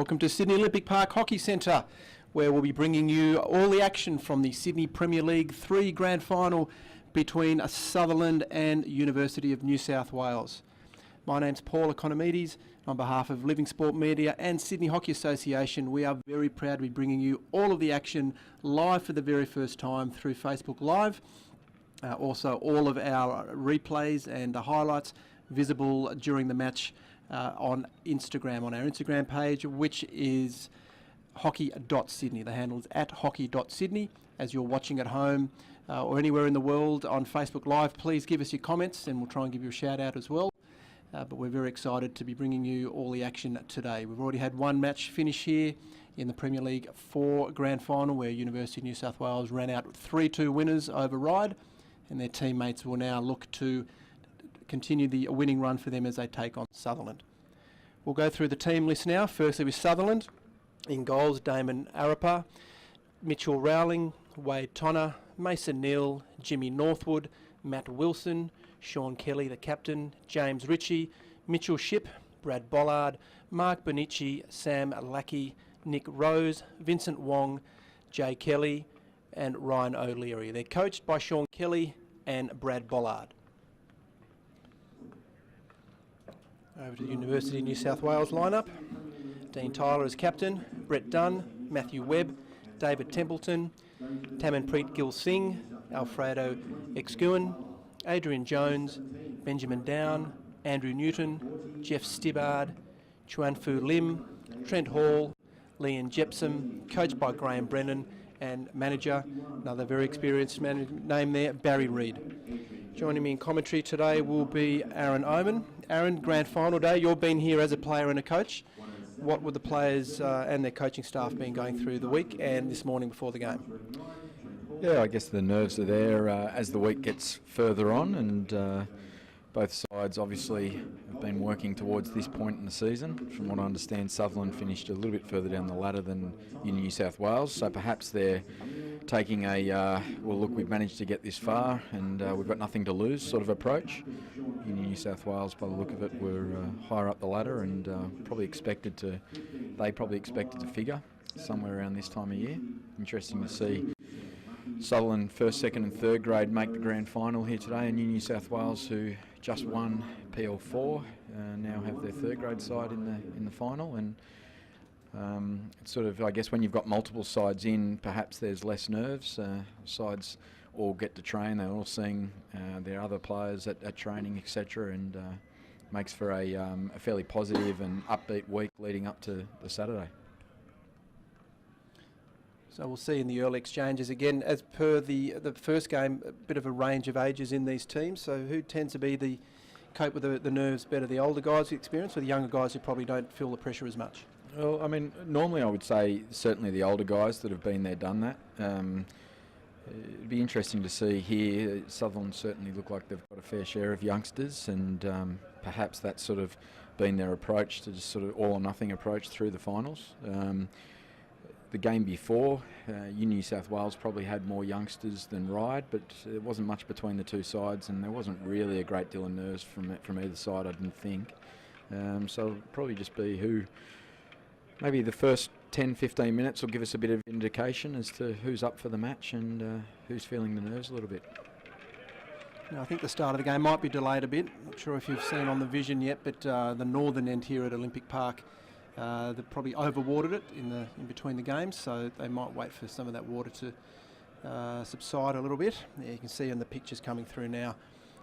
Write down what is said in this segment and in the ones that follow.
Welcome to Sydney Olympic Park Hockey Centre, where we'll be bringing you all the action from the Sydney Premier League 3 Grand Final between Sutherland and University of New South Wales. My name's Paul Economides. On behalf of Living Sport Media and Sydney Hockey Association, we are very proud to be bringing you all of the action live for the very first time through Facebook Live. Also, all of our replays and the highlights visible during the match on Instagram, on our Instagram page, which is hockey.sydney. The handle is at hockey.sydney. As you're watching at home or anywhere in the world on Facebook Live, please give us your comments and we'll try and give you a shout out as well. But we're very excited to be bringing you all the action today. We've already had one match finish here in the Premier League 4 Grand Final, where University of New South Wales ran out 3-2 winners over Ryde, and their teammates will now look to continue the winning run for them as they take on Sutherland. We'll go through the team list now. Firstly with Sutherland. In goals, Damon Arapa, Mitchell Rowling, Wade Tonner, Mason Neal, Jimmy Northwood, Matt Wilson, Sean Kelly, the captain, James Ritchie, Mitchell Shipp, Brad Bollard, Mark Bonici, Sam Lackey, Nick Rose, Vincent Wong, Jay Kelly, and Ryan O'Leary. They're coached by Sean Kelly and Brad Bollard. Over to the University of New South Wales lineup. Dean Tyler as captain, Brett Dunn, Matthew Webb, David Templeton, Tamanpreet Gill Singh, Alfredo Exguin, Adrian Jones, Benjamin Down, Andrew Newton, Jeff Stibbard, Chuanfu Lim, Trent Hall, Liam Jepson, coached by Graham Brennan, and manager, another very experienced name there, Barry Reid. Joining me in commentary today will be Aaron Oman. Aaron, grand final day, you've been here as a player and a coach. What were the players and their coaching staff been going through the week and this morning before the game? Yeah, I guess the nerves are there as the week gets further on, and both sides obviously have been working towards this point in the season. From what I understand, Sutherland finished a little bit further down the ladder than in New South Wales, so perhaps they're taking a, well look, we've managed to get this far and we've got nothing to lose sort of approach. In New South Wales, by the look of it, we're higher up the ladder and they probably expected to figure somewhere around this time of year. Interesting to see Sutherland first, second and third grade make the grand final here today, and New South Wales, who just won PL3, now have their third grade side in the final. And it's sort of, I guess, when you've got multiple sides in, perhaps there's less nerves. Sides all get to train, they're all seeing their other players at training, etc., and makes for a fairly positive and upbeat week leading up to the Saturday. So we'll see in the early exchanges again, as per the first game, a bit of a range of ages in these teams. So who tends to be cope with the nerves better, the older guys with experience or the younger guys who probably don't feel the pressure as much? Well, I mean, normally I would say certainly the older guys that have been there, done that. It'd be interesting to see here. Sutherland certainly look like they've got a fair share of youngsters, and perhaps that's sort of been their approach, to just sort of all or nothing approach through the finals. The game before, New South Wales probably had more youngsters than Ryde, but there wasn't much between the two sides, and there wasn't really a great deal of nerves from either side, I didn't think. So it'll probably just be who, maybe the first 10-15 minutes will give us a bit of indication as to who's up for the match and who's feeling the nerves a little bit. Now, I think the start of the game might be delayed a bit. Not sure if you've seen on the vision yet, but the northern end here at Olympic Park, they've probably overwatered it in between the games, so they might wait for some of that water to subside a little bit. Yeah, you can see in the pictures coming through now.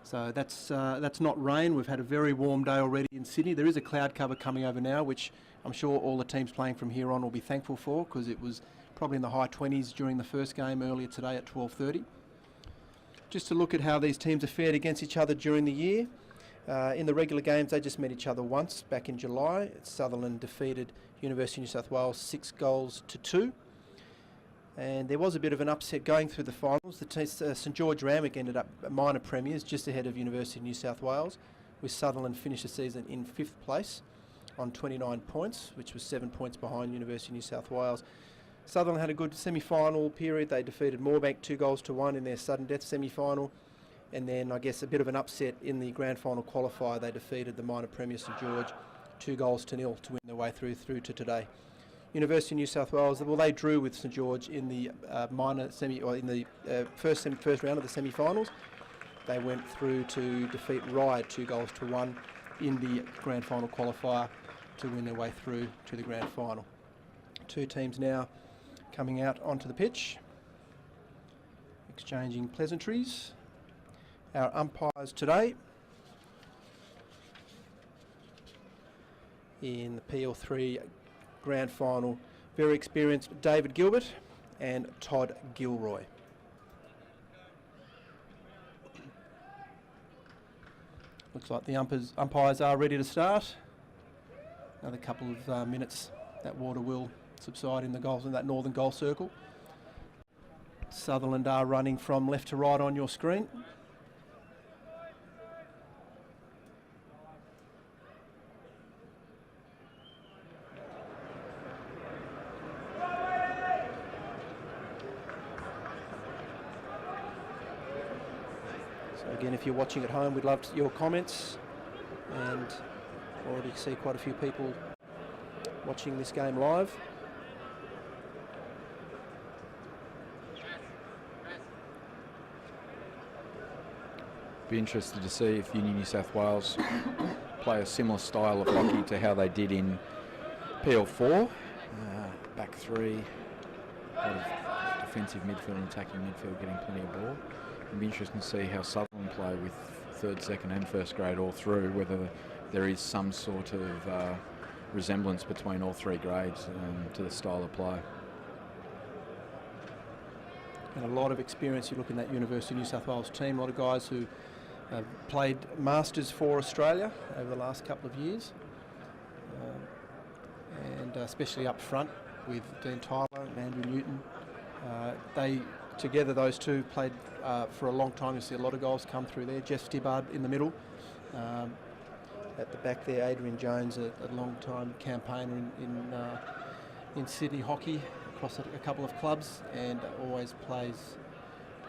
So that's not rain. We've had a very warm day already in Sydney. There is a cloud cover coming over now, which I'm sure all the teams playing from here on will be thankful for, because it was probably in the high 20s during the first game earlier today at 12:30. Just to look at how these teams have fared against each other during the year. In the regular games, they just met each other once back in July. Sutherland defeated University of New South Wales 6-2. And there was a bit of an upset going through the finals. St George Randwick ended up minor premiers just ahead of University of New South Wales, with Sutherland finished the season in 5th place on 29 points, which was 7 points behind University of New South Wales. Sutherland had a good semi-final period. They defeated Moorebank 2-1 in their sudden death semi-final. And then I guess a bit of an upset in the grand final qualifier. They defeated the minor premier St George 2-0 to win their way through to today. University of New South Wales, well, they drew with St George in the first round of the semi-finals. They went through to defeat Ryde 2-1 in the grand final qualifier to win their way through to the grand final. Two teams now coming out onto the pitch, exchanging pleasantries. Our umpires today in the PL3 grand final, very experienced David Gilbert and Todd Gilroy. Looks like the umpires are ready to start. Another couple of minutes, that water will subside in the goals in that northern goal circle. Sutherland are running from left to right on your screen. So again, if you're watching at home, we'd love your comments, and already see quite a few people watching this game live. Be interested to see if Union New South Wales play a similar style of hockey to how they did in PL4. Back three, a lot of defensive midfield and attacking midfield getting plenty of ball. It'll be interesting to see how Sutherland play with third, second and first grade all through, whether there is some sort of resemblance between all three grades to the style of play. And a lot of experience. You look in that University of New South Wales team, a lot of guys who have played Masters for Australia over the last couple of years, and especially up front with Dean Tyler and Andrew Newton. Together, those two played for a long time. You see a lot of goals come through there. Jeff Stibbard in the middle. At the back there, Adrian Jones, a long-time campaigner in Sydney hockey across a couple of clubs, and always plays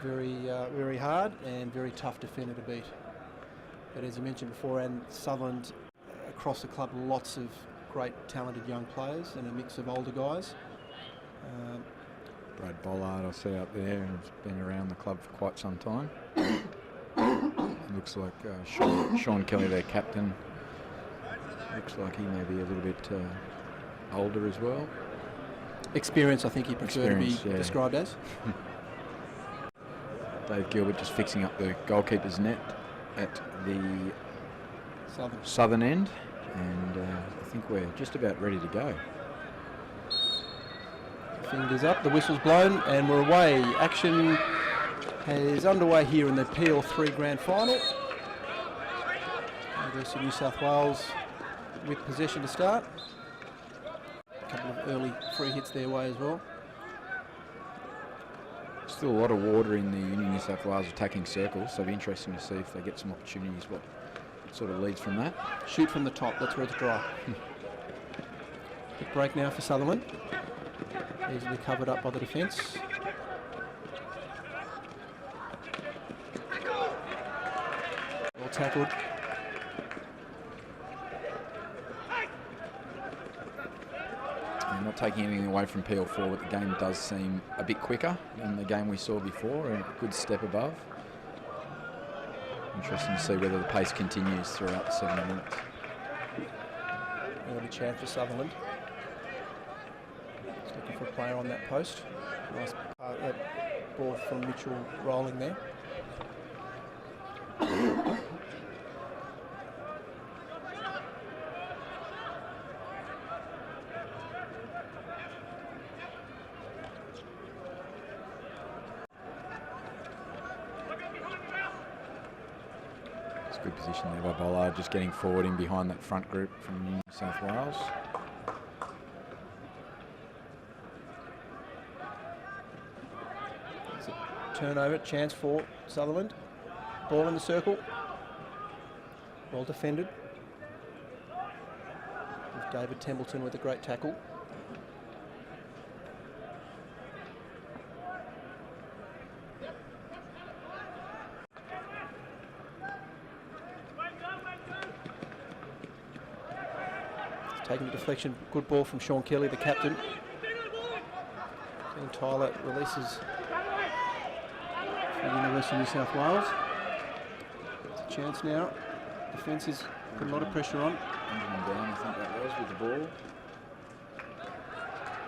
very hard and very tough defender to beat. But as you mentioned before, and Sutherland across the club, lots of great talented young players and a mix of older guys. Brad Bollard I see up there, and has been around the club for quite some time. Looks like Sean Kelly, their captain. Looks like he may be a little bit older as well. Experience, I think he prefer to be described as. Dave Gilbert just fixing up the goalkeeper's net at the southern end, and I think we're just about ready to go. Fingers up, the whistle's blown, and we're away. Action is underway here in the PL3 Grand Final. University of New South Wales with possession to start. A couple of early free hits their way as well. Still a lot of water in the Union New South Wales attacking circle, so it'll be interesting to see if they get some opportunities, what sort of leads from that. Shoot from the top, that's where it's dry. Quick break now for Sutherland. Easily covered up by the defence. Well tackled. I'm not taking anything away from PL4, but the game does seem a bit quicker than the game we saw before, and a good step above. Interesting to see whether the pace continues throughout the 70 minutes. Early chance for Sutherland. Just looking for a player on that post. Nice ball from Mitchell rolling there. Good position there by Bollard, just getting forward in behind that front group from New South Wales. It's a turnover, chance for Sutherland. Ball in the circle. Well defended. With David Templeton with a great tackle. Taking the deflection, good ball from Sean Kelly, the captain. And Tyler releases for the University of New South Wales. It's a chance now. Defence is putting a lot of pressure on. Down, I think that was, with the ball.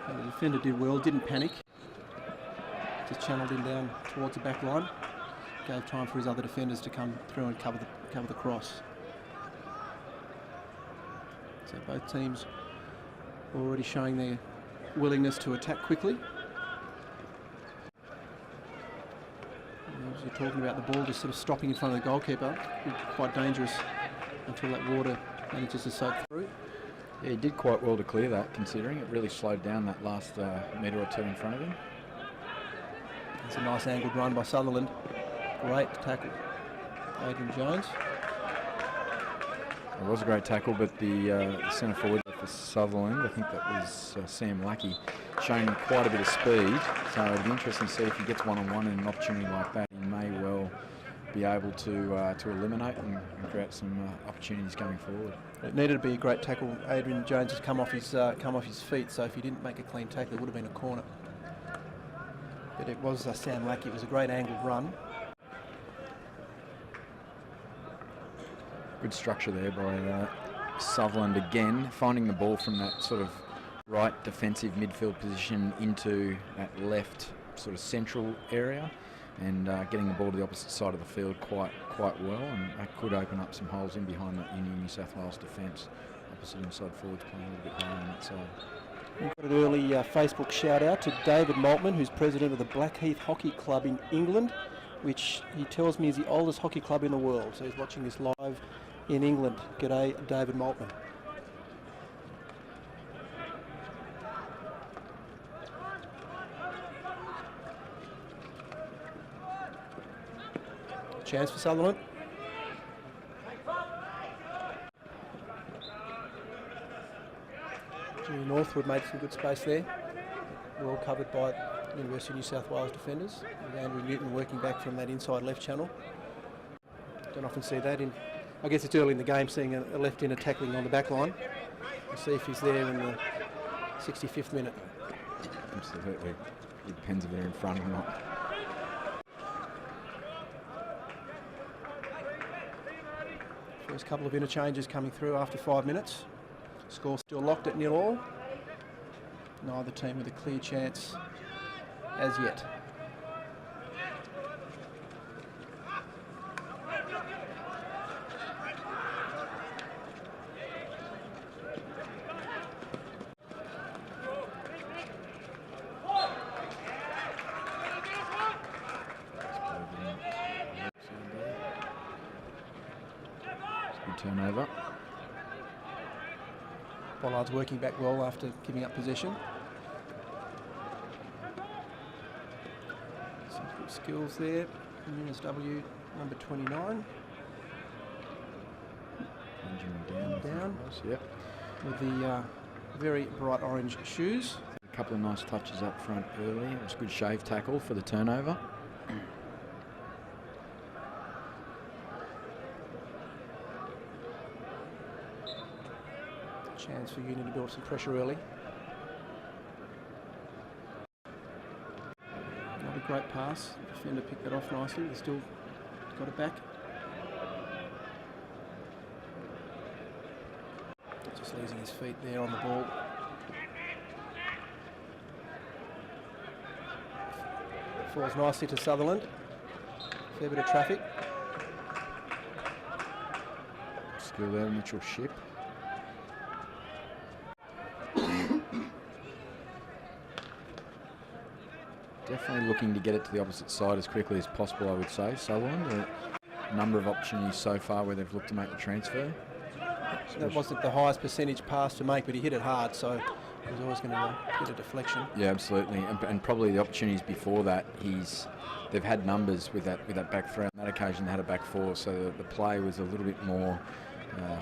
And the defender did well, didn't panic. Just channeled him down towards the back line. Gave time for his other defenders to come through and cover the cross. So both teams already showing their willingness to attack quickly. As you're talking about the ball just sort of stopping in front of the goalkeeper, quite dangerous until that water manages to soak through. Yeah, he did quite well to clear that, considering it really slowed down that last metre or two in front of him. It's a nice angled run by Sutherland. Great tackle, Adrian Jones. It was a great tackle, but the centre forward for Sutherland, I think that was Sam Lackey, showing quite a bit of speed. So it'll be interesting to see if he gets one-on-one in an opportunity like that. He may well be able to eliminate and create some opportunities going forward. It needed to be a great tackle. Adrian Jones has come off his feet, so if he didn't make a clean tackle, it would have been a corner. But it was Sam Lackey. It was a great angled run. Good structure there by Sutherland again, finding the ball from that sort of right defensive midfield position into that left sort of central area, and getting the ball to the opposite side of the field quite well, and that could open up some holes in behind that New South Wales defence. Opposite inside forwards playing a little bit higher on that side. We've got an early Facebook shout out to David Maltman, who's president of the Blackheath Hockey Club in England, which he tells me is the oldest hockey club in the world. So he's watching this live in England. G'day, David Maltman. Chance for Sutherland. Jimmy Northwood made some good space there. Well covered by University of New South Wales defenders. With Andrew Newton working back from that inside left channel. Don't often see that in. I guess it's early in the game, seeing a left inner tackling on the back line. We'll see if he's there in the 65th minute. Absolutely. It depends if they're in front or not. First couple of interchanges coming through after 5 minutes. Score still locked at 0-0. Neither team with a clear chance as yet. Turnover. Bollard's working back well after giving up possession. Some good skills there from UNSW, number 29. Down. Yep. With the very bright orange shoes. A couple of nice touches up front early. It was a good shave tackle for the turnover. Chance for Union to build some pressure early. Not a great pass. Defender picked that off nicely. They still got it back. Just losing his feet there on the ball. Falls nicely to Sutherland. Fair bit of traffic. Skill there, Mitchell Ship. Definitely looking to get it to the opposite side as quickly as possible, I would say. Sutherland, a number of opportunities so far where they've looked to make the transfer. That wasn't the highest percentage pass to make, but he hit it hard, so he was always going to get a deflection. Yeah, absolutely, and probably the opportunities before that, they've had numbers with that back three. On that occasion, they had a back four, so the play was a little bit more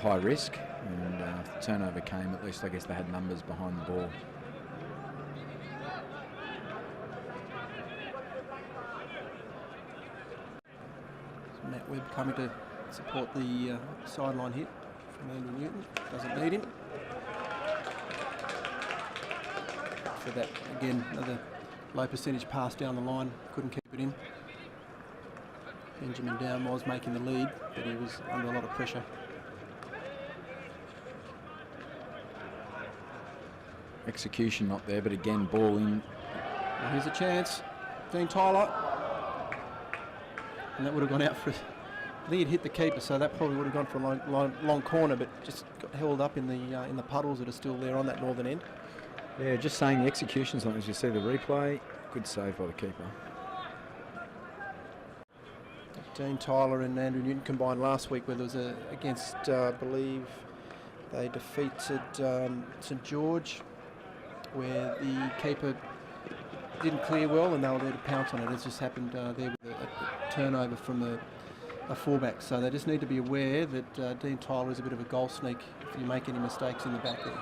high risk, and if the turnover came, at least I guess they had numbers behind the ball. Matt Webb coming to support the sideline hit from Andrew Newton. Doesn't need him. for that. Again, another low percentage pass down the line, couldn't keep it in. Benjamin Down was making the lead, but he was under a lot of pressure. Execution not there, but again, ball in. Well, here's a chance. Dean Tyler. And that would have gone out for, I think he'd hit the keeper, so that probably would have gone for a long corner, but just got held up in the puddles that are still there on that northern end. Yeah, just saying the execution's not, as you see the replay, good save by the keeper. Dean Tyler and Andrew Newton combined last week, where there was against, I believe, they defeated St George, where the keeper didn't clear well and they were there to pounce on it. It just happened there with a turnover from a fullback. So they just need to be aware that Dean Tyler is a bit of a goal sneak if you make any mistakes in the back there.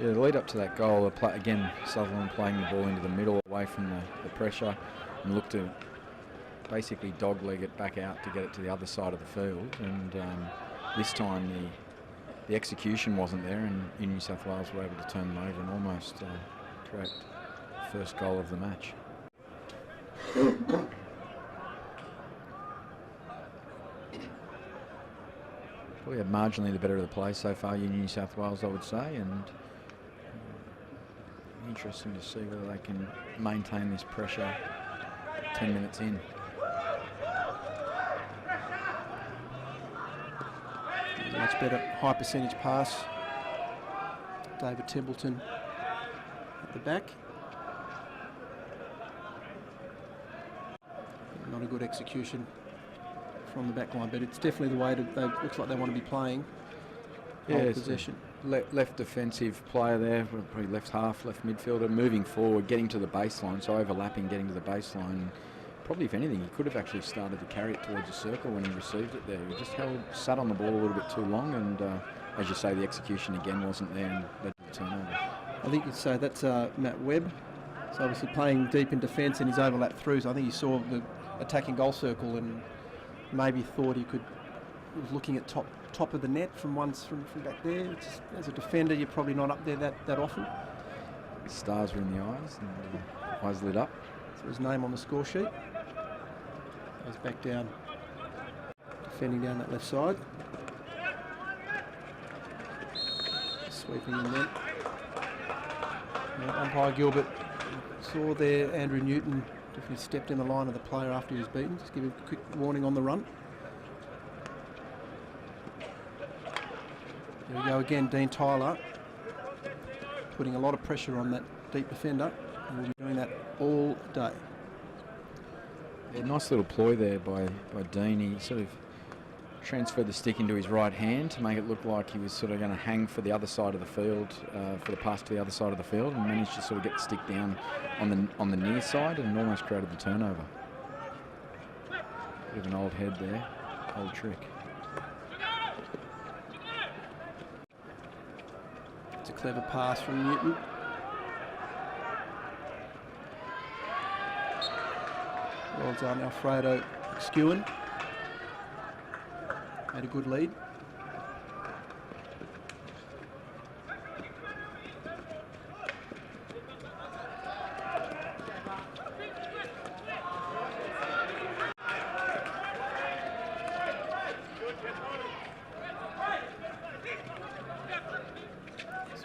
Yeah, the lead up to that goal, again, Sutherland playing the ball into the middle away from the pressure and looked to basically dogleg it back out to get it to the other side of the field. And this time the execution wasn't there, and in New South Wales were able to turn them over and almost create the first goal of the match. Probably had marginally the better of the play so far, New South Wales, I would say, and interesting to see whether they can maintain this pressure 10 minutes in. Much better high percentage pass. David Templeton at the back. Not a good execution from the back line, but it's definitely the way looks like they want to be playing. Yeah, possession. Left defensive player there, probably left half, left midfielder, moving forward, getting to the baseline, so overlapping, getting to the baseline. Probably, if anything, he could have actually started to carry it towards the circle when he received it there. He just sat on the ball a little bit too long, and as you say, the execution again wasn't there and led to the turnover. I think you'd say that's Matt Webb. So obviously playing deep in defence and his overlap through. So I think he saw the attacking goal circle and maybe thought he was looking at top of the net from back there. Just, as a defender, you're probably not up there that often. Stars were in the eyes, and eyes lit up. So his name on the score sheet. Goes back down, defending down that left side. Sweeping in there. Umpire Gilbert saw there Andrew Newton definitely stepped in the line of the player after he was beaten. Just give him a quick warning on the run. There we go again, Dean Tyler putting a lot of pressure on that deep defender, and we'll be doing that all day. Yeah, nice little ploy there by Dean. He sort of transferred the stick into his right hand to make it look like he was sort of going to hang for the other side of the field, for the pass to the other side of the field, and managed to sort of get the stick down on the near side and almost created the turnover. Bit of an old head there, old trick. It's a clever pass from Newton. Well done, Alfredo Skewen. Had a good lead.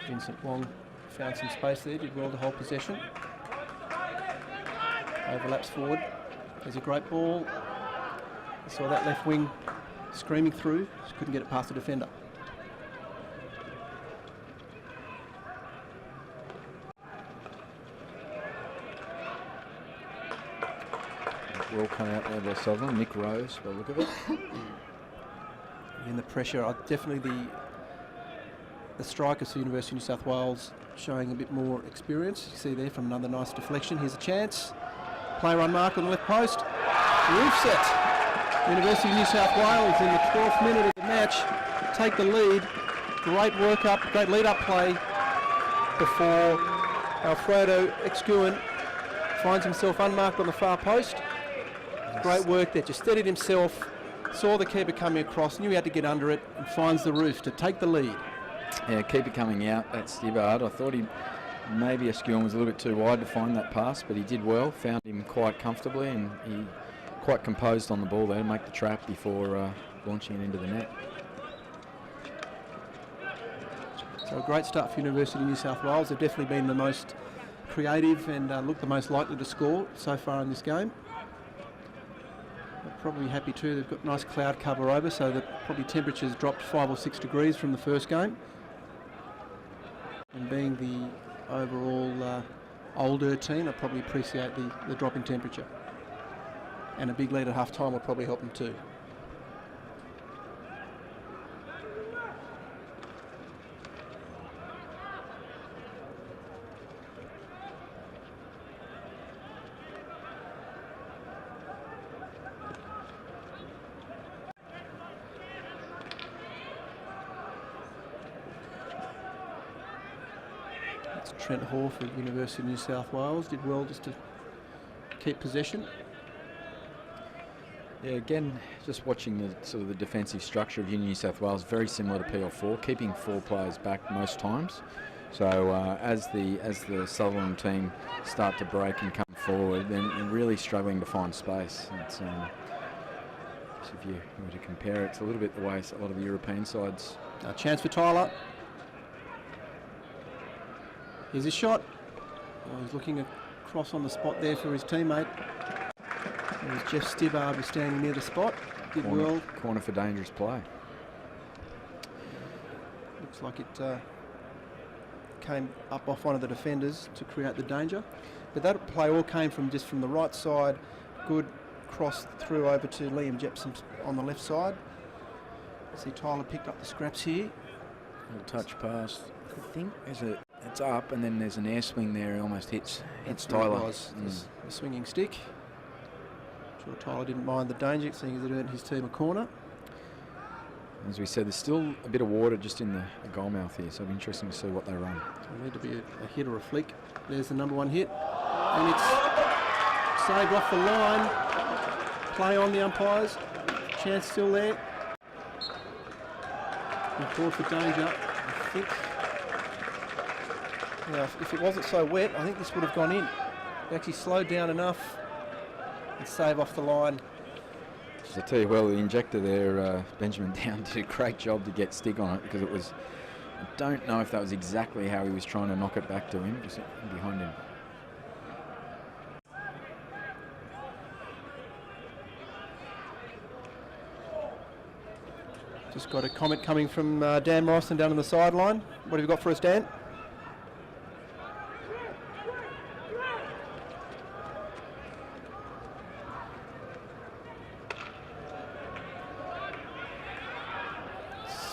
Vincent Wong found some space there, did well to hold possession. Overlaps forward. There's a great ball. You saw that left wing screaming through, just couldn't get it past the defender. Well come out there by Sutherland. Nick Rose, by the look of it. In the pressure, definitely the strikers for University of New South Wales showing a bit more experience. You see there from another nice deflection. Here's a chance. Player unmarked on the left post. Roofs it. University of New South Wales in the 12th minute of the match take the lead. Great work up, great lead up play before Alfredo Excuin finds himself unmarked on the far post. Great work there, just steadied himself, saw the keeper coming across, knew he had to get under it, and finds the roof to take the lead. Yeah, keeper coming out, that's Stibbard. I thought he maybe Askew was a little bit too wide to find that pass, but he did well, found him quite comfortably, and he quite composed on the ball there to make the trap before launching it into the net. So a great start for University of New South Wales. They've definitely been the most creative and looked the most likely to score so far in this game. They're probably happy too. They've got nice cloud cover over, so the probably temperatures dropped 5 or 6 degrees from the first game. And being the overall older team, I probably appreciate the drop in temperature. And a big lead at half time will probably help them too. Trent Hall for University of New South Wales did well just to keep possession. Yeah, again, just watching the sort of the defensive structure of New South Wales, very similar to PL4, keeping 4 players back most times. So as the Sutherland team start to break and come forward, then they're really struggling to find space. It's, so if you were to compare it, it's a little bit the way a lot of the European sides. A chance for Tyler. Here's his shot. Oh, he's looking across on the spot there for his teammate. There's Jeff Stibbard was standing near the spot. Did well. Corner for dangerous play. Looks like it came up off one of the defenders to create the danger. But that play all came from just from the right side. Good cross through over to Liam Jepson on the left side. See Tyler picked up the scraps here. Little touch pass. I think it's up, and then there's an air swing there. It almost hits Tyler. The swinging stick. I'm sure Tyler didn't mind the danger, seeing as it earned his team a corner. As we said, there's still a bit of water just in the goal mouth here, so it'll be interesting to see what they run. So it'll need to be a hit or a flick. There's the number 1 hit, and it's saved off the line. Play on the umpires. Chance still there. Called for danger, I think. Now, if it wasn't so wet, I think this would have gone in. It actually slowed down enough and save off the line. So I tell you, well, the injector there, Benjamin Down, did a great job to get stick on it, because it was, I don't know if that was exactly how he was trying to knock it back to him, just behind him. Just got a comment coming from Dan Morrison down on the sideline. What have you got for us, Dan?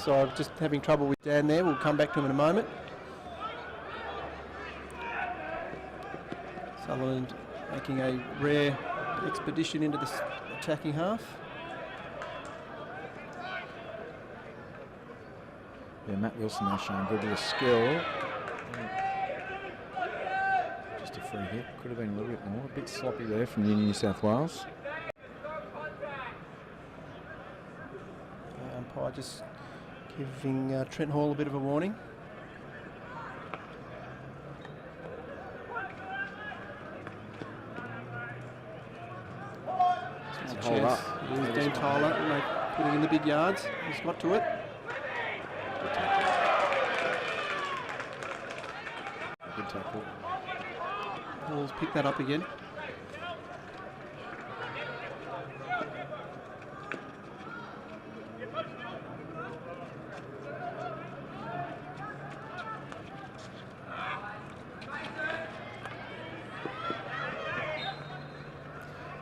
So I'm just having trouble with Dan there. We'll come back to him in a moment. Sutherland making a rare expedition into the attacking half. Yeah, Matt Wilson now showing a good bit of skill. Just a free hit. Could have been a little bit more. A bit sloppy there from New South Wales. Umpire just giving Trent Hall a bit of a warning. There's a chance. Here's Dean Tyler putting in the big yards. He's got to it. Good tackle. Hall's picked that up again.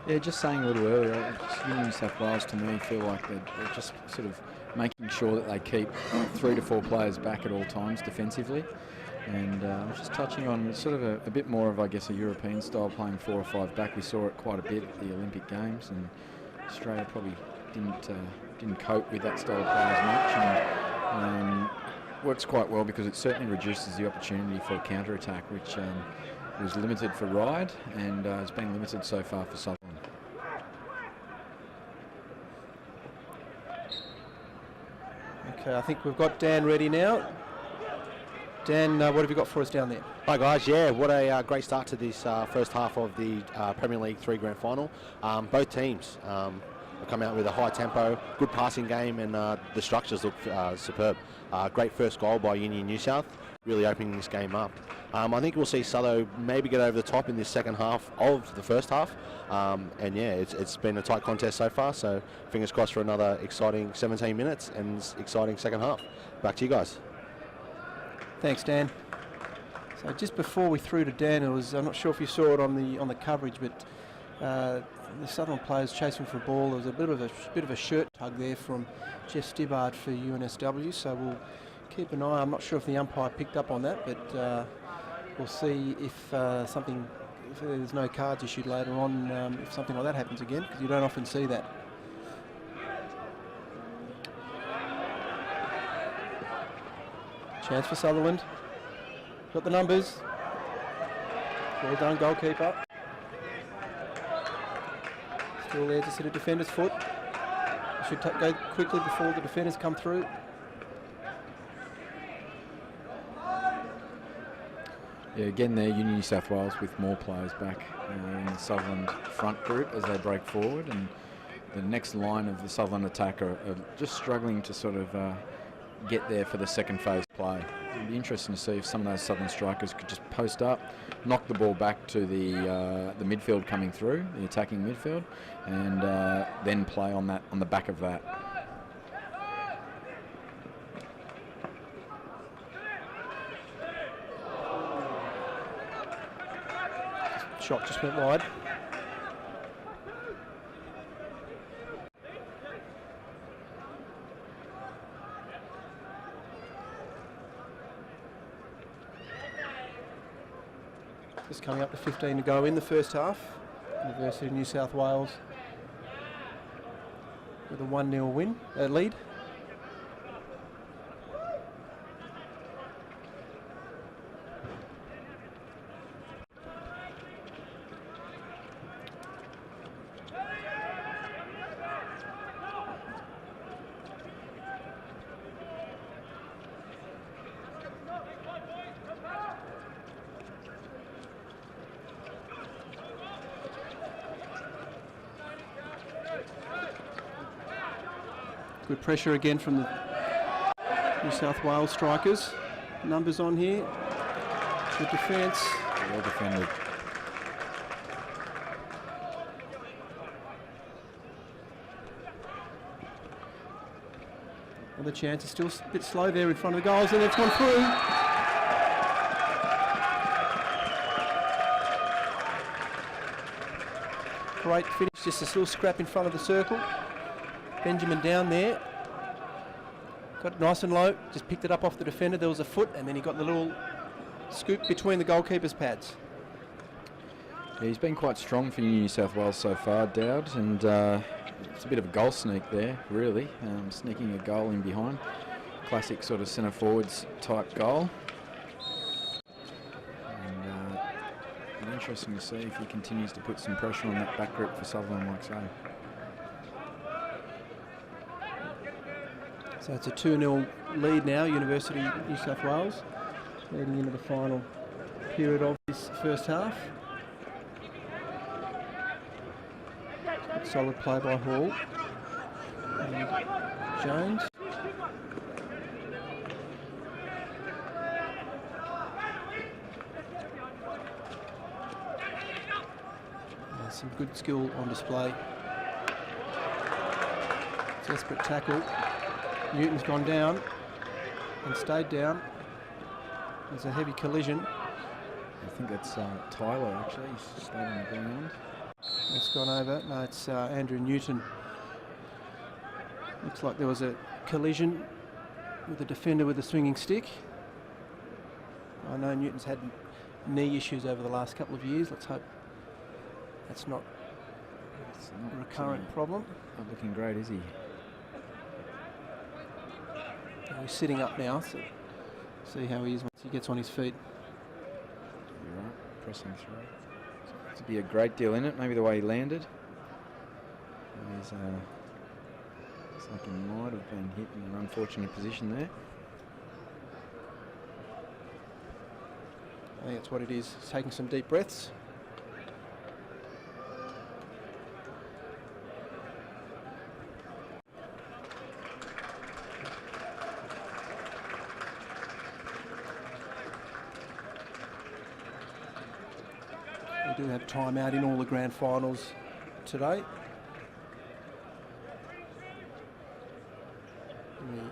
Yeah, just saying a little earlier, New South Wales to me feel like they're just sort of making sure that they keep 3 to 4 players back at all times defensively. And just touching on sort of a bit more of, I guess, a European style, playing 4 or 5 back. We saw it quite a bit at the Olympic Games, and Australia probably didn't cope with that style of play as much. And works quite well because it certainly reduces the opportunity for counter-attack, which was limited for Ryde and has been limited so far for Sutherland. Okay, I think we've got Dan ready now. Dan, what have you got for us down there? Hi guys, yeah, what a great start to this first half of the Premier League 3 Grand Final. Both teams have come out with a high tempo, good passing game, and the structures look superb. Great first goal by Union New South, really opening this game up. I think we'll see Sutho maybe get over the top in this second half of the first half. And yeah, it's been a tight contest so far, so fingers crossed for another exciting 17 minutes and exciting second half. Back to you guys. Thanks, Dan. So just before we threw to Dan, I'm not sure if you saw it on the coverage, but the Sutherland players chasing for a ball. There was a bit of a shirt tug there from Jeff Stibbard for UNSW. So we'll keep an eye. I'm not sure if the umpire picked up on that, but we'll see if there's no cards issued later on, if something like that happens again, because you don't often see that. Chance for Sutherland. Got the numbers. Well done, goalkeeper. Still there, just hit a defender's foot. Should go quickly before the defenders come through. Yeah, again there, Union New South Wales with more players back in the Sutherland front group as they break forward, and the next line of the Sutherland attack are just struggling to sort of get there for the second phase play. It'd be interesting to see if some of those Sutherland strikers could just post up, knock the ball back to the midfield coming through, the attacking midfield, and then play on the back of that. Shot just went wide. Just coming up to 15 to go in the first half. University of New South Wales with a 1-0 lead. Good pressure again from the New South Wales strikers. Numbers on here. Good defence. Well defended. Another chance. It's still a bit slow there in front of the goals, and it's gone through. Great finish, just a little scrap in front of the circle. Benjamin down there, got it nice and low, just picked it up off the defender. There was a foot, and then he got the little scoop between the goalkeeper's pads. Yeah, he's been quite strong for New South Wales so far, Dowd, and it's a bit of a goal sneak there, really, sneaking a goal in behind. Classic sort of centre forwards type goal. And it'll be interesting to see if he continues to put some pressure on that back group for Sutherland, like so. So it's a 2-0 lead now, University of New South Wales, leading into the final period of this first half. Good solid play by Hall and Jones. Some good skill on display. Desperate tackle. Newton's gone down and stayed down. There's a heavy collision. I think that's Tyler, actually. He's stayed on the ground. It's gone over. No, it's Andrew Newton. Looks like there was a collision with a defender with a swinging stick. I know Newton's had knee issues over the last couple of years. Let's hope that's not a recurrent problem. Not looking great, is he? He's sitting up now, so see how he is once he gets on his feet. You're right, pressing through. To be a great deal in it, maybe the way he landed. Looks like he might have been hit in an unfortunate position there. I think that's what it is. He's taking some deep breaths. We do have time out in all the grand finals today. In the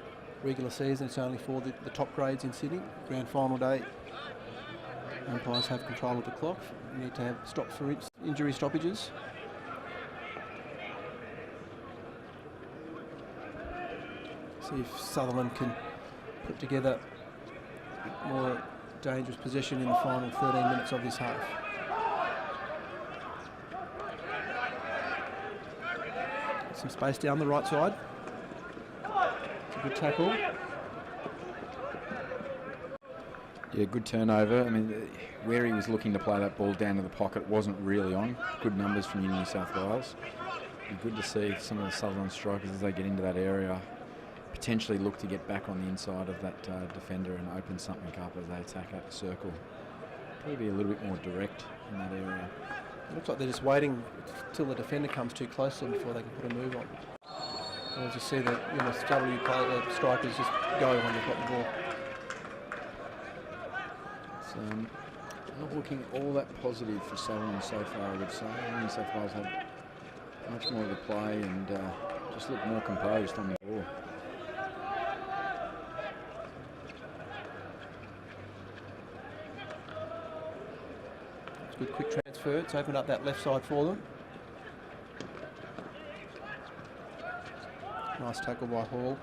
regular season, it's only for the top grades in Sydney. Grand final day, umpires have control of the clock. We need to have stops for injury stoppages. See if Sutherland can put together more dangerous possession in the final 13 minutes of this half. Some space down the right side. It's a good tackle. Yeah, good turnover. I mean, where he was looking to play that ball down to the pocket wasn't really on. Good numbers from New South Wales. Be good to see some of the Sutherland strikers as they get into that area potentially look to get back on the inside of that defender and open something up as they attack out the circle. Probably be a little bit more direct in that area. Looks like they're just waiting till the defender comes too close to them before they can put a move on. And as you see the UNSW strikers just go when they've got the ball. It's not looking all that positive for Sutherland so far, I would say. New South Wales had much more of the play and just looked more composed on the ball. Good quick transfer. It's opened up that left side for them. Nice tackle by Hall.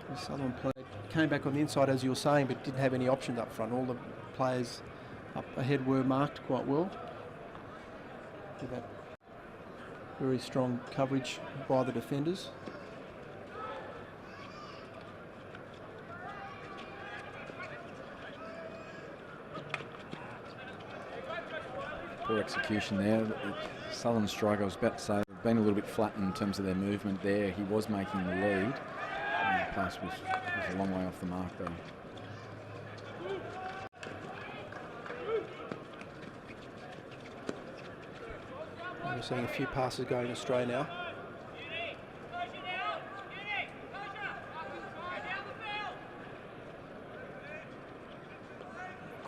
The Sutherland play came back on the inside, as you were saying, but didn't have any options up front. All the players up ahead were marked quite well. With that very strong coverage by the defenders. Poor execution there. Sutherland striker, I was about to say, they've been a little bit flat in terms of their movement there. He was making the lead. And the pass was a long way off the mark though. We're seeing a few passes going astray now.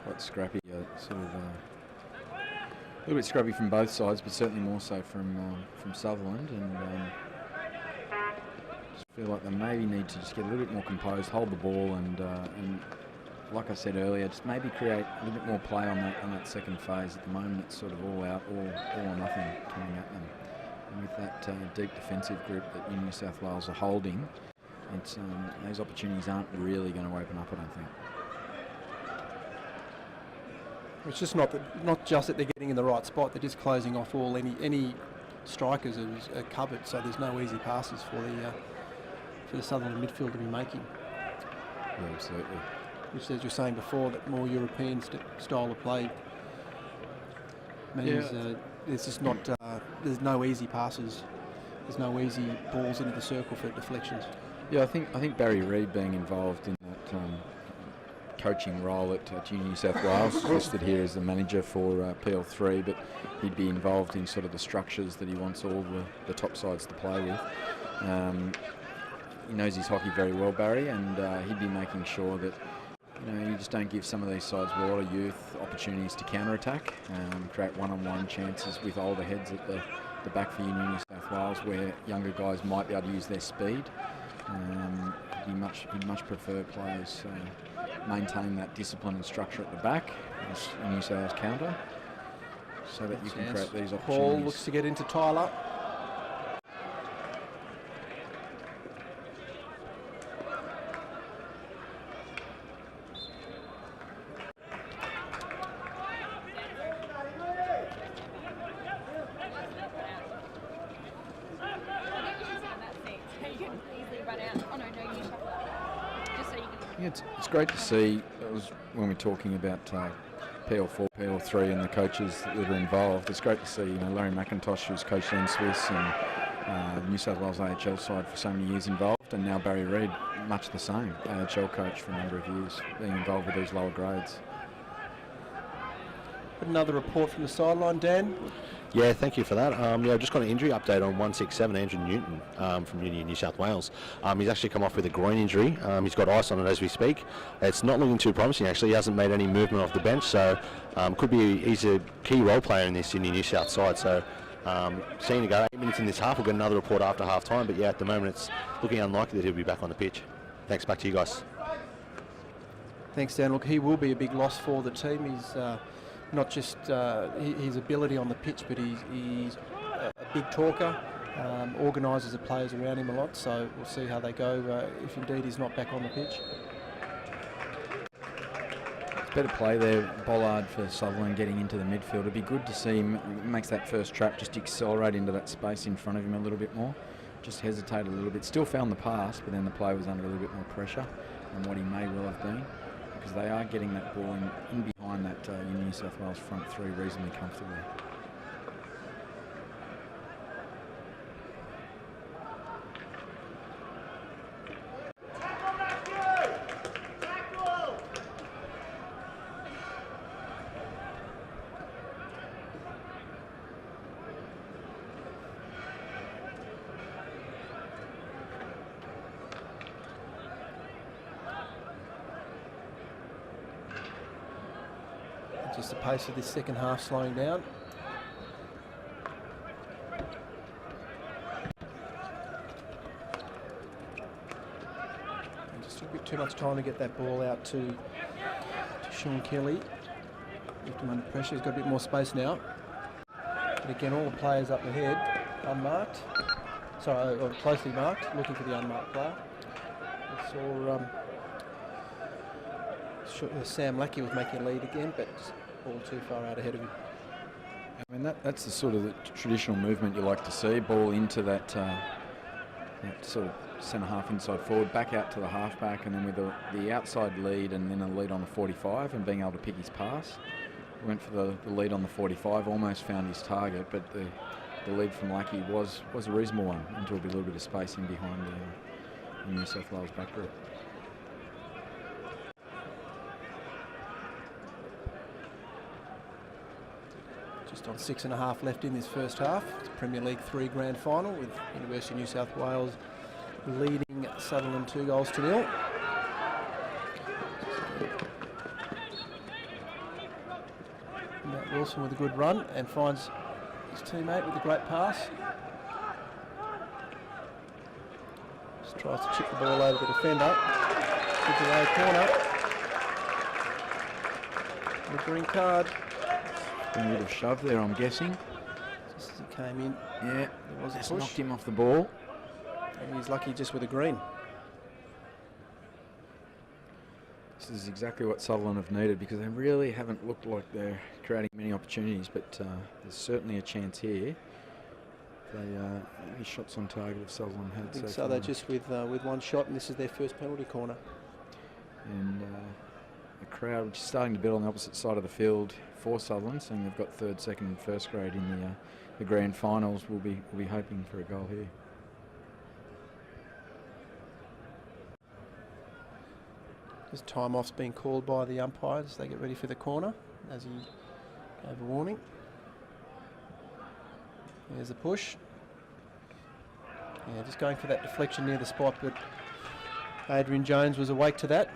Quite scrappy, a little bit scrappy from both sides, but certainly more so from Sutherland, and just feel like they maybe need to just get a little bit more composed, hold the ball, and like I said earlier, just maybe create a little bit more play on that second phase. At the moment, it's sort of all out, all or nothing coming at them. And with that deep defensive group that New South Wales are holding, it's those opportunities aren't really going to open up, I don't think. It's just not just that they're getting in the right spot; they're just closing off all any strikers are covered. So there's no easy passes for the Sutherland midfield to be making. Yeah, absolutely. Which, as you're saying before, that more European style of play means there's just not there's no easy passes. There's no easy balls into the circle for deflections. Yeah, I think Barry Reid being involved in that coaching role at New South Wales, listed here as the manager for PL3, but he'd be involved in sort of the structures that he wants all the top sides to play with. He knows his hockey very well, Barry, and he'd be making sure that you just don't give some of these sides with a lot of youth opportunities to counter-attack, create one-on-one chances with older heads at the back for New South Wales, where younger guys might be able to use their speed. He'd much prefer players maintain that discipline and structure at the back as New South Wales counter, so that you can create these opportunities. Paul looks to get into Tyler. Yeah, it's great to see. It was when we're talking about PL4, PL3 and the coaches that are involved. It's great to see, Larry McIntosh, who's coached in Swiss, and New South Wales AHL side for so many years involved, and now Barry Reid, much the same, AHL coach for a number of years, being involved with these lower grades. Another report from the sideline, Dan. Yeah, thank you for that. I've just got an injury update on 167, Andrew Newton from Uni in New South Wales. He's actually come off with a groin injury. He's got ice on it as we speak. It's not looking too promising, actually. He hasn't made any movement off the bench, so he's a key role player in this Uni New South side. So seeing to go 8 minutes in this half, we'll get another report after half time. But yeah, at the moment it's looking unlikely that he'll be back on the pitch. Thanks, back to you guys. Thanks, Dan. Look, he will be a big loss for the team. He's not just his ability on the pitch, but he's a big talker, organises the players around him a lot, so we'll see how they go if indeed he's not back on the pitch. It's better play there, Bollard for Sutherland getting into the midfield. It'd be good to see him, makes that first trap, just accelerate into that space in front of him a little bit more. Just hesitate a little bit, still found the pass, but then the play was under a little bit more pressure than what he may well have been, because they are getting that ball in behind that New South Wales front three reasonably comfortably. Just the pace of this second half slowing down. And just a bit too much time to get that ball out to Sean Kelly. Left him under pressure. He's got a bit more space now. But again, all the players up ahead, unmarked. Sorry, or closely marked, looking for the unmarked player. I saw Sam Lackey was making a lead again, but all too far out ahead of him. I mean, that's the sort of the traditional movement you like to see. Ball into that, that sort of centre half, inside forward, back out to the half back, and then with the outside lead and then a lead on the 45 and being able to pick his pass. Went for the lead on the 45, almost found his target, but the lead from Lackey was a reasonable one, and there will be a little bit of space in behind the New South Wales back group. Just on 6.5 left in this first half. It's Premier League 3 grand final with University of New South Wales leading Sutherland 2-0. Matt Wilson with a good run and finds his teammate with a great pass. Just tries to chip the ball over the defender. Gives away a corner. And a green card. A bit of shove there, I'm guessing. Just as he came in, Yeah, there was a just push. knocked him off the ball. And he's lucky just with a green. This is exactly what Sutherland have needed, because they really haven't looked like they're creating many opportunities, but there's certainly a chance here. Any shots on target if Sutherland had I think so so. far. They're just with one shot, and this is their first penalty corner. And the crowd, which is starting to build on the opposite side of the field for Sutherland, saying they've got third, second and first grade in the grand finals, will be hoping for a goal here. His time off's being called by the umpires. They get ready for the corner as he gave a warning. There's a push. Yeah, just going for that deflection near the spot, but Adrian Jones was awake to that.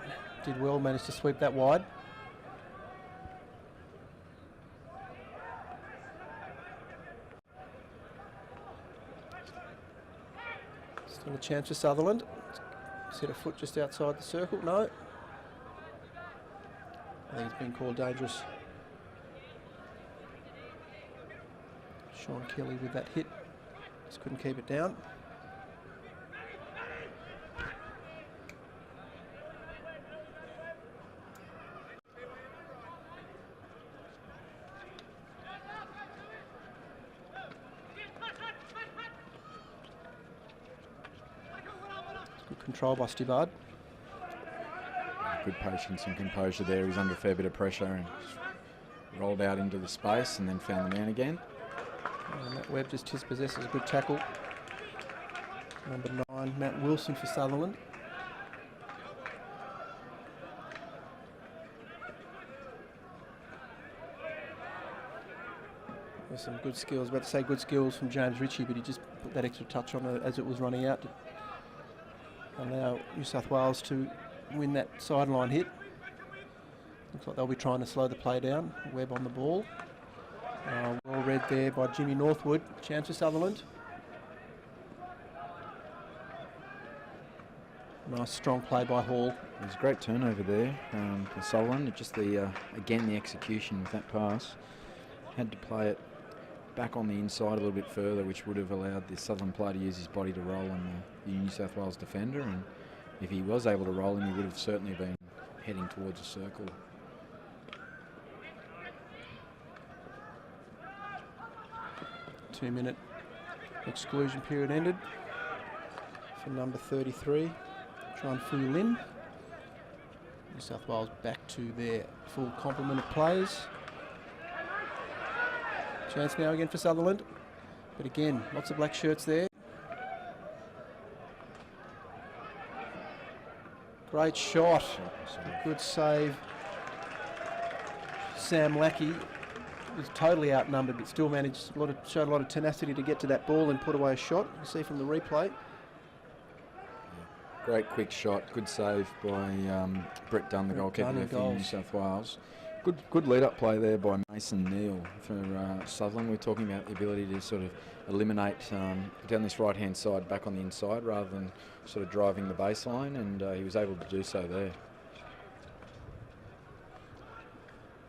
Did well, managed to sweep that wide. Still a chance for Sutherland. Set a foot just outside the circle. No. I think it's been called dangerous. Sean Kelly with that hit. Just couldn't keep it down. Good control by Stibbard. Good patience and composure there. He's under a fair bit of pressure and rolled out into the space and then found the man again. And that Webb just possesses a good tackle. Number 9, Matt Wilson for Sutherland. There's some good skills. About to say good skills from James Ritchie, but he just put that extra touch on it as it was running out to allow New South Wales to win that sideline hit. Looks like they'll be trying to slow the play down. Webb on the ball. Well read there by Jimmy Northwood. Chance for Sutherland. Nice strong play by Hall. There's a great turnover there for Sutherland. Just again the execution with that pass. Had to play it back on the inside a little bit further, which would have allowed the Sutherland player to use his body to roll on the New South Wales defender. And if he was able to roll him, he would have certainly been heading towards a circle. Two-minute exclusion period ended for number 33, Tran Fu Lin. New South Wales back to their full complement of players. Chance now again for Sutherland, but again, lots of black shirts there. Great shot, good save. Sam Lackey was totally outnumbered, but still managed, showed a lot of tenacity to get to that ball and put away a shot. You see from the replay. Great quick shot, good save by Brett Dunn, the goalkeeper there for New South Wales. Good lead-up play there by Mason Neal for Sutherland. We're talking about the ability to sort of eliminate down this right-hand side, back on the inside, rather than sort of driving the baseline, and he was able to do so there.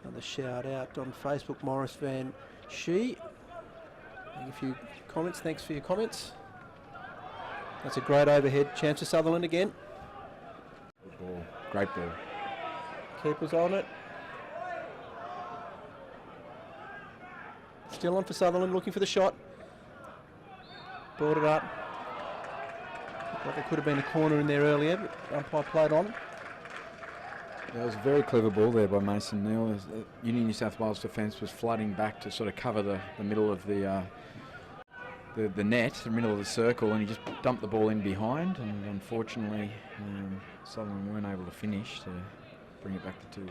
Another shout out on Facebook, Morris Van Shee. A few comments, thanks for your comments. That's a great overhead. Chance for Sutherland again. Good ball, great ball. Keeper's on it. Still on for Sutherland, looking for the shot. Brought it up. Looked like there could have been a corner in there earlier, but umpire played on. That was a very clever ball there by Mason Neal. Union New South Wales defence was flooding back to sort of cover the middle of the net, the middle of the circle, and he just dumped the ball in behind, and unfortunately Sutherland weren't able to finish to bring it back to 2-1.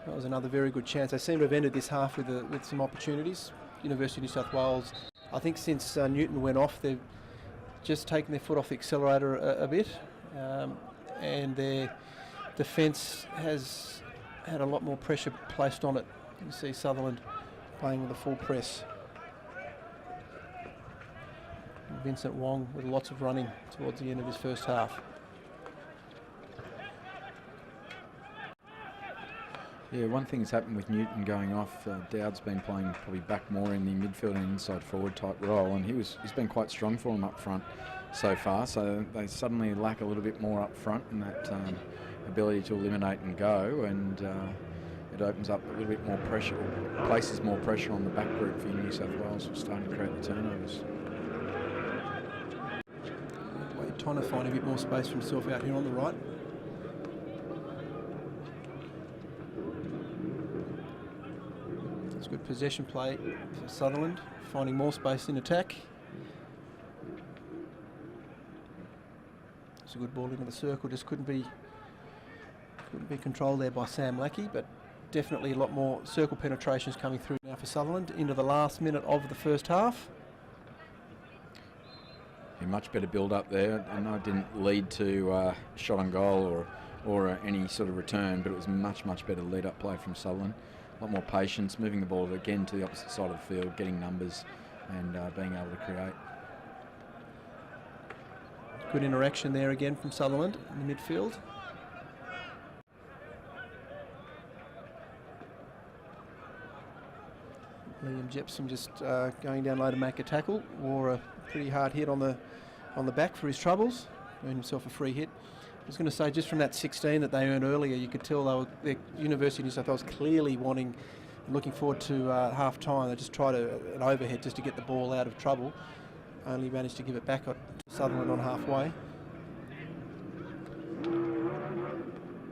That was another very good chance. They seem to have ended this half with some opportunities. University of New South Wales, I think since Newton went off, they've just taken their foot off the accelerator a bit, and their defence has had a lot more pressure placed on it. You can see Sutherland playing with a full press. And Vincent Wong with lots of running towards the end of his first half. Yeah, one thing that's happened with Newton going off, Dowd's been playing probably back more in the midfield and inside forward type role, and he's been quite strong for them up front so far, so they suddenly lack a little bit more up front in that ability to eliminate and go, and it opens up a little bit more pressure, or places more pressure on the back group for New South Wales, who's starting to create the turnovers. Trying to find a bit more space for himself out here on the right. It's good possession play for Sutherland, finding more space in attack. It's a good ball into the circle, just couldn't be controlled there by Sam Lackey, but definitely a lot more circle penetrations coming through now for Sutherland into the last minute of the first half. A much better build up there. I know it didn't lead to shot on goal or any sort of return, but it was much better lead up play from Sutherland. A lot more patience, moving the ball again to the opposite side of the field, getting numbers and being able to create. Good interaction there again from Sutherland in the midfield. Liam Jepson just going down low to make a tackle, wore a pretty hard hit on the back for his troubles, earned himself a free hit. I was going to say, just from that 16 that they earned earlier, you could tell the University of New South Wales clearly looking forward to half time. They just tried an overhead just to get the ball out of trouble. Only managed to give it back to Sutherland on halfway.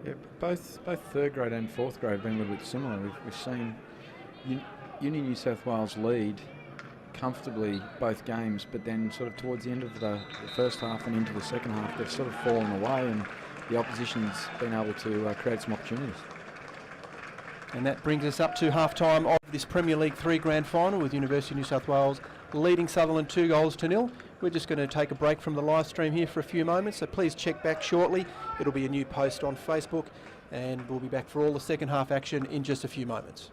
Yeah, both third grade and fourth grade have been a little bit similar. We've seen Union New South Wales lead comfortably both games, but then sort of towards the end of the first half and into the second half, they've sort of fallen away, and the opposition's been able to create some opportunities. And that brings us up to half-time of this Premier League 3 Grand Final, with University of New South Wales leading Sutherland 2-0. We're just going to take a break from the live stream here for a few moments, so please check back shortly. It'll be a new post on Facebook, and we'll be back for all the second half action in just a few moments.